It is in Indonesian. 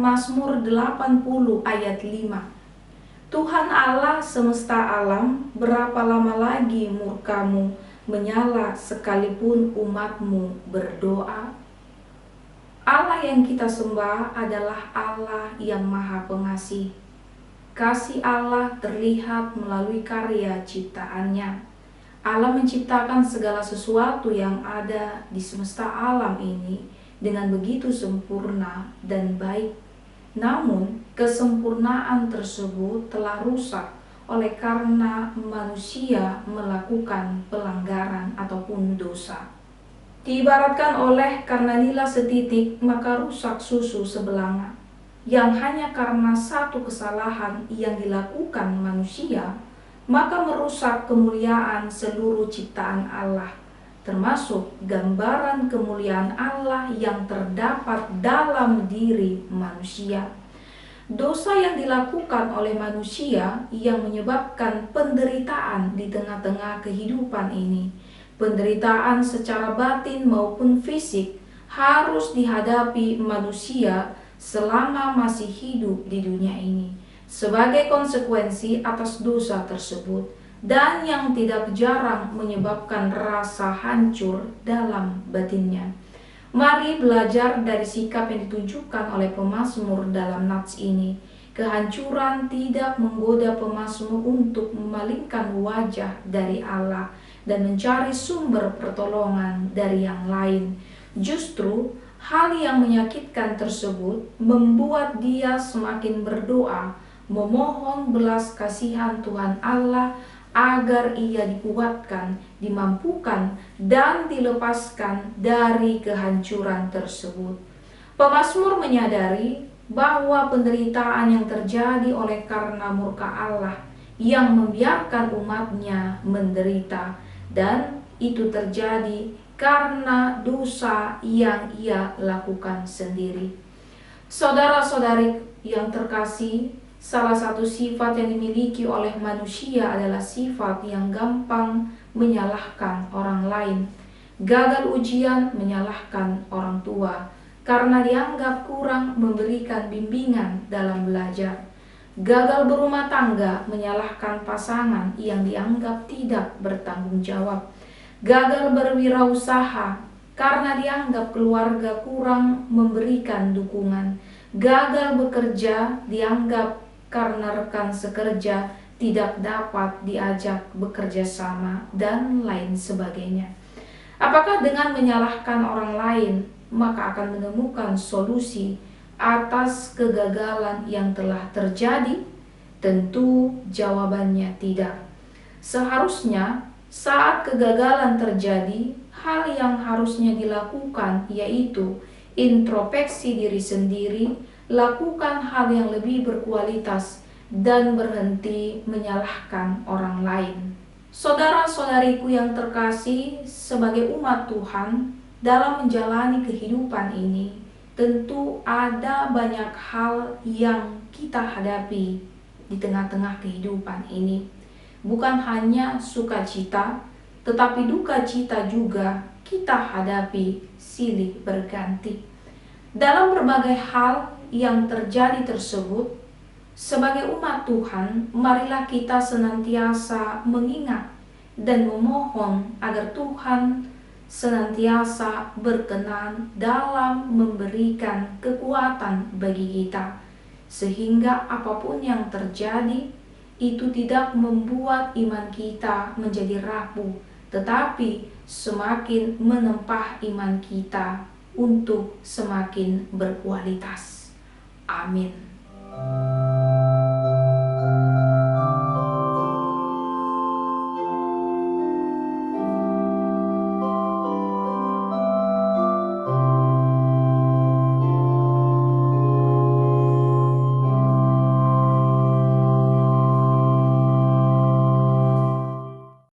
Mazmur 80 ayat 5. Tuhan Allah semesta alam, berapa lama lagi murkamu menyala sekalipun umatmu berdoa? Allah yang kita sembah adalah Allah yang Maha Pengasih. Kasih Allah terlihat melalui karya ciptaannya. Allah menciptakan segala sesuatu yang ada di semesta alam ini dengan begitu sempurna dan baik. Namun, kesempurnaan tersebut telah rusak oleh karena manusia melakukan pelanggaran ataupun dosa. Diibaratkan oleh karena nila setitik, maka rusak susu sebelanga. Yang hanya karena satu kesalahan yang dilakukan manusia, maka merusak kemuliaan seluruh ciptaan Allah, termasuk gambaran kemuliaan Allah yang terdapat dalam diri manusia. Dosa yang dilakukan oleh manusia yang menyebabkan penderitaan di tengah-tengah kehidupan ini, penderitaan secara batin maupun fisik, harus dihadapi manusia selama masih hidup di dunia ini sebagai konsekuensi atas dosa tersebut, dan yang tidak jarang menyebabkan rasa hancur dalam batinnya. Mari belajar dari sikap yang ditunjukkan oleh pemazmur dalam nats ini. Kehancuran tidak menggoda pemazmur untuk memalingkan wajah dari Allah dan mencari sumber pertolongan dari yang lain. Justru hal yang menyakitkan tersebut membuat dia semakin berdoa, memohon belas kasihan Tuhan Allah agar ia dikuatkan, dimampukan, dan dilepaskan dari kehancuran tersebut. Pemazmur menyadari bahwa penderitaan yang terjadi oleh karena murka Allah yang membiarkan umatnya menderita, dan itu terjadi karena dosa yang ia lakukan sendiri. Saudara-saudari yang terkasih, salah satu sifat yang dimiliki oleh manusia adalah sifat yang gampang menyalahkan orang lain. Gagal ujian menyalahkan orang tua karena dianggap kurang memberikan bimbingan dalam belajar. Gagal berumah tangga menyalahkan pasangan yang dianggap tidak bertanggung jawab. Gagal berwirausaha karena dianggap keluarga kurang memberikan dukungan. Gagal bekerja dianggap karena rekan sekerja tidak dapat diajak bekerja sama, dan lain sebagainya. Apakah dengan menyalahkan orang lain maka akan menemukan solusi atas kegagalan yang telah terjadi? Tentu jawabannya tidak. Seharusnya saat kegagalan terjadi, hal yang harusnya dilakukan yaitu introspeksi diri sendiri, lakukan hal yang lebih berkualitas, dan berhenti menyalahkan orang lain. Saudara-saudariku yang terkasih, sebagai umat Tuhan, dalam menjalani kehidupan ini, tentu ada banyak hal yang kita hadapi di tengah-tengah kehidupan ini. Bukan hanya sukacita, tetapi duka cita juga kita hadapi silih berganti. Dalam berbagai hal yang terjadi tersebut, sebagai umat Tuhan, marilah kita senantiasa mengingat dan memohon agar Tuhan senantiasa berkenan dalam memberikan kekuatan bagi kita, sehingga apapun yang terjadi itu tidak membuat iman kita menjadi rapuh, tetapi semakin menempah iman kita untuk semakin berkualitas. Amin.